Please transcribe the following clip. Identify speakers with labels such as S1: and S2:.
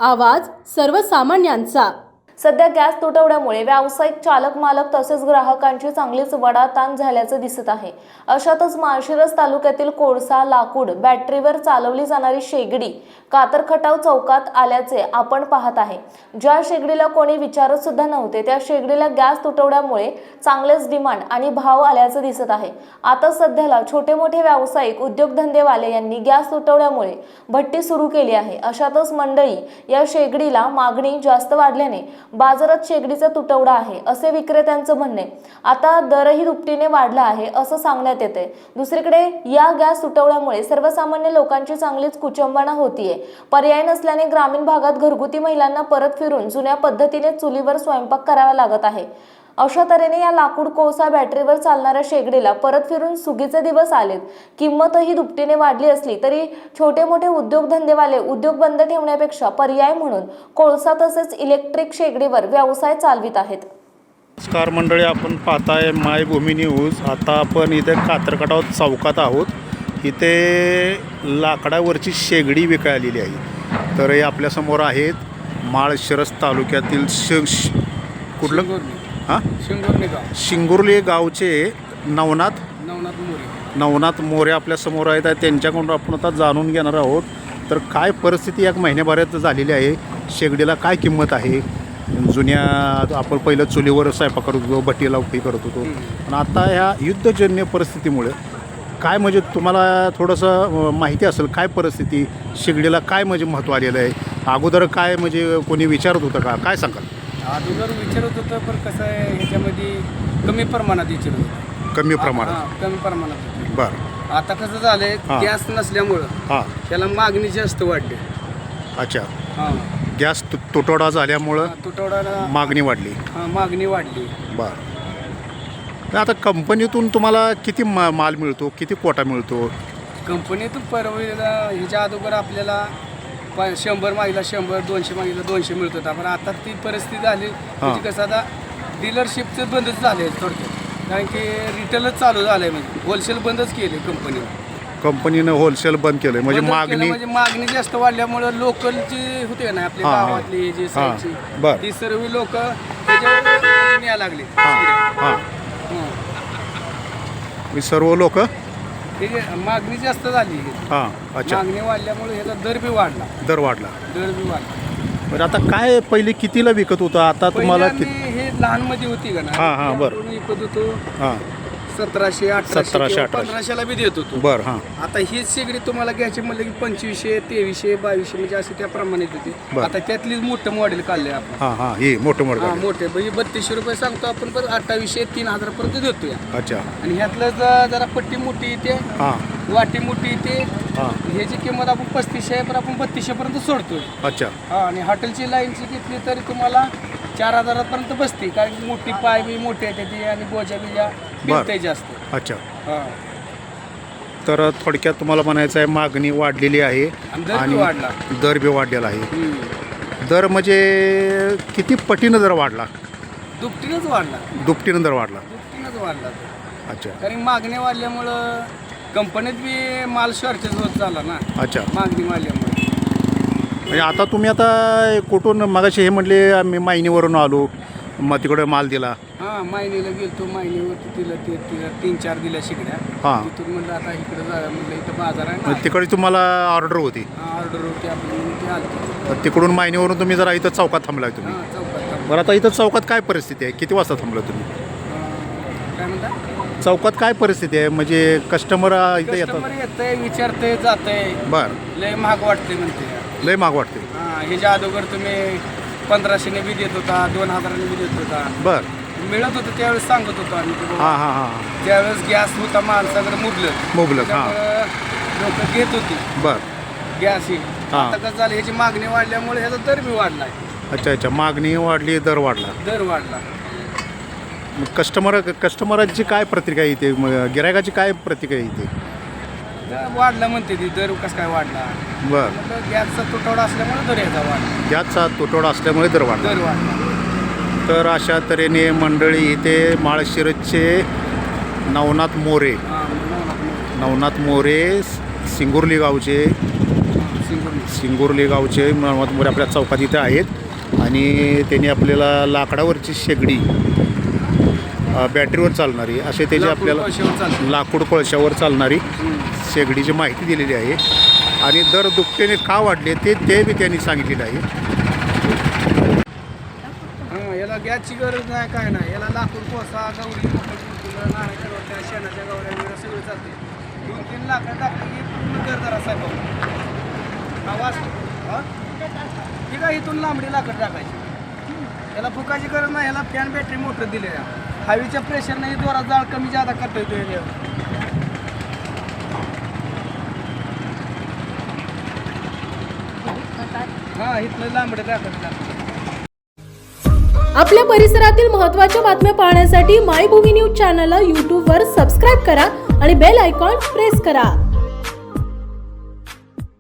S1: आवाज सर्वसामान्यांचा।
S2: सध्या गॅस तुटवड्यामुळे व्यावसायिक चालक मालक तसेच ग्राहकांची चांगलीच वडाताण झाल्याचं दिसत आहे। अशातच माळशिरस तालुक्यातील कोळसा लाकूड बॅटरीवर चालवली जाणारी शेगडी कातरखटाव चौकात आल्याचे आपण पाहत आहे। ज्या शेगडीला कोणी विचारत सुद्धा नव्हते त्या शेगडीला गॅस तुटवड्यामुळे चांगलेच डिमांड आणि भाव आल्याचं दिसत आहे। आता सध्याला छोटे मोठे व्यावसायिक उद्योगधंदेवाले यांनी गॅस तुटवड्यामुळे भट्टी सुरू केली आहे। अशातच मंडळी या शेगडीला मागणी जास्त वाढल्याने बाजारात शेगडीचा तुटवडा आहे असे विक्रेत्यांचं म्हणणे। आता दरही दुपटीने वाढला आहे असं सांगण्यात येते। दुसरीकडे या गॅस तुटवड्यामुळे सर्वसामान्य लोकांची चांगलीच कुचंबणा होतीये। पर्याय नसल्याने ग्रामीण भागात घरगुती महिलांना परत फिरून जुन्या पद्धतीने चुलीवर स्वयंपाक करावा लागत आहे। अशा तऱ्हेने या लाकूड कोळसा बॅटरीवर चालणाऱ्या शेगडीला परत फिरून सुगीचे दिवस आलेत। किंमतही दुपटीने वाढली असली तरी छोटे मोठे उद्योगधंदेवाले उद्योग बंद ठेवण्यापेक्षा पर्याय म्हणून कोळसा तसेच इलेक्ट्रिक शेगडीवर व्यवसाय चालवित आहेत।
S3: नमस्कार मंडळी, आपण पाहताय मायभूमी न्यूज। आता आपण इथे कातरखटाव चौकात आहोत। इथे लाकडावरची शेगडी विकायला आलेली आहे। तर हे आपल्यासमोर आहेत माळशिरस तालुक्यातील कुठलं हां शिंगुर्ली गावचे नवनाथ मोरे आपल्यासमोर आहेत। त्यांच्याकडून आपण आता जाणून घेणार आहोत तर काय परिस्थिती या महिन्याभरात झालेली आहे, शेगडीला काय किंमत आहे। जुन्या आपण पहिलं चुलीवर स्वयंपाक करत होतो, भट्टीला उभी करत होतो, पण आता ह्या युद्धजन्य परिस्थितीमुळे काय म्हणजे तुम्हाला थोडंसं माहिती असेल काय परिस्थिती, शेगडीला काय म्हणजे महत्त्व आलेलं आहे। अगोदर काय म्हणजे कोणी विचारत होतं का, काय सांगाल?
S4: अगोदर विचारत होतं पण कसं आहे ह्याच्यामध्ये कमी प्रमाणात विचारत होतं,
S3: कमी प्रमाणात
S4: कमी प्रमाणात।
S3: बरं,
S4: आता कसं झालंय गॅस नसल्यामुळं
S3: हां
S4: त्याला मागणी जास्त वाढली।
S3: अच्छा,
S4: हां
S3: गॅस तुटवडा झाल्यामुळं
S4: तुटवडा
S3: मागणी वाढली।
S4: मागणी वाढली।
S3: बरं, आता कंपनीतून तुम्हाला किती माल मिळतो, किती कोटा मिळतो?
S4: कंपनीतून परवडीला ह्याच्या अगोदर आपल्याला 100 मागितला 100, 200 मागितला 200 मिळत होता। पण आता ती परिस्थिती झाली म्हणजे कसं आता डीलरशिपचं बंदच झाले थोडक्यात, कारण की रिटेलच चालू झालं आहे, म्हणजे होलसेल बंदच केले
S3: कंपनीनं होलसेल बंद केलं म्हणजे
S4: मागणी जास्त वाढल्यामुळं लोकलची होते ना आपल्या गावातली जी साईडची ती सर्व लोक त्याच्यावर न्यायला लागले।
S3: सर्व लोक
S4: मागणी जास्त झाली।
S3: अच्छा,
S4: मागणी वाढल्यामुळे ह्याचा दर बी वाढला।
S3: बरं, आता काय पहिले कितीला विकत होतं, आता तुम्हाला
S4: हे लहान मध्ये होती का ना,
S3: बरं,
S4: विकत होतो 1700, 1800, 1500ला बी देत होतो।
S3: बरं,
S4: आता ही शेगडी तुम्हाला घ्यायची म्हणलं की 2500, 2300, 2200 म्हणजे असे त्या प्रमाणात होते। आता त्यातलीच मोठं मॉडेल काढले आपण।
S3: हे मोठे
S4: मोठे म्हणजे 3200 रुपये सांगतो आपण, पण 2800, 3000 पर्यंत देतो।
S3: अच्छा,
S4: आणि ह्यातलं जरा पट्टी मोठी येते, वाटी मोठी येते, ह्याची किंमत आपण 3500 आहे पण आपण 3200 पर्यंत सोडतोय।
S3: अच्छा,
S4: आणि हॉटेलची लाईनची घेतली तरी तुम्हाला 4000 पर्यंत बसते, कारण की मोठी पाय बी मोठी येते ती आणि बोजा बिजा पिळते जास्त।
S3: अच्छा, तर थोडक्यात तुम्हाला म्हणायचं आहे मागणी वाढलेली आहे आणि दर बी वाढलेला आहे। दर म्हणजे किती पटीनं दर वाढला?
S4: दुपटीनंच वाढला।
S3: दुपटीनं दर वाढला। अच्छा,
S4: कारण मागणी वाढल्यामुळं कंपनीत बी माल शॉर्टेज होत झाला ना।
S3: अच्छा,
S4: मागणी वाढल्यामुळे
S3: म्हणजे आता तुम्ही आता कुठून मगाशी हे म्हटले आम्ही मायनीवरून आलो, मग तिकडे माल दिला?
S4: मायनीला गेलतो, मायनीवरती तिला 3-4 दिल्या शेगड्या। तिथून म्हणलं आता इकडे जाऊया, म्हणलं इथं बाजार आहे ना।
S3: तिकडे तुम्हाला ऑर्डर होती?
S4: ऑर्डर होती आपली, ती आली।
S3: तिकडून मायनीवरून तुम्ही जरा इथं चौकात थांबलाय तुम्ही?
S4: चौकात।
S3: बरं, आता इथं चौकात काय परिस्थिती आहे, किती वाजता थांबला तुम्ही?
S4: काय म्हणता?
S3: चौकात काय परिस्थिती आहे, म्हणजे कस्टमर इथं येतात?
S4: येतंय, विचारतंय, जातंय।
S3: बरं,
S4: लय महाग वाटते म्हणते।
S3: लय महाग वाटते?
S4: ह्याच्या अगोदर तुम्ही 1500ने बी देत होता, 2000ने बी देत होता।
S3: बरं,
S4: मिळत होतं त्यावेळेस सांगत होतो आम्ही। त्यावेळेस गॅस होता माणसाकडे मुबलक लोक घेत होती गॅस ही। आता कसं झालं, ह्याची मागणी वाढल्यामुळे ह्याचा दर बी वाढलाय।
S3: अच्छा, मागणी वाढली, दर वाढला। कस्टमरांची काय प्रतिक्रिया येते, गिरायकाची काय प्रतिक्रिया येते?
S4: वाढला म्हणते ती, दर कसं काय वाढला?
S3: बरं,
S4: गॅसचा तुटवडा असल्यामुळे दर ह्याचा वाढला।
S3: गॅसचा तुटवडा असल्यामुळे दर वाढला। तर अशा तऱ्हेने मंडळी इथे माळशिरसचे नवनाथ मोरे शिंगुर्ली गावचे सिंगोर्ले गावचे मोरे आपल्या चौकात इथे आहेत आणि त्यांनी आपल्याला लाकडावरची शेगडी बॅटरीवर चालणारी असे त्याची
S4: लाकूड
S3: आपल्याला
S4: कोळशावर चालते.
S3: लाकूड कोळशावर चालणारी शेगडीची माहिती दिलेली आहे आणि दर दुपटीने का वाढले ते बी त्यांनी सांगितलेलं आहे.
S4: हां, याला गॅसची गरज नाही काय नाही, याला लाकूड कोळसा गवरी नारळाच्या रोट्या शेणाच्या गवऱ्या बिवऱ्या सगळं चालते. 2-3 लाकडं टाकलं की पूर्ण घर जरा साहेब आवाज हां ठीक आहे. इथून लांबडी लाकड टाकायची, याला फुकाची गरज नाही. याला फॅन बॅटरी मोटर दिलेल्या हवेच्या प्रेशरने जोरात जाळ कमी जादा करता येतो याच्यावर. हां, इथलं लांबडे टाकायचं.
S1: आपल्या परिसरातील महत्त्वाच्या बातम्या पाहण्यासाठी मायभूमी न्यूज चॅनलला यूट्यूबवर सबस्क्राईब करा आणि बेल आयकॉन प्रेस करा.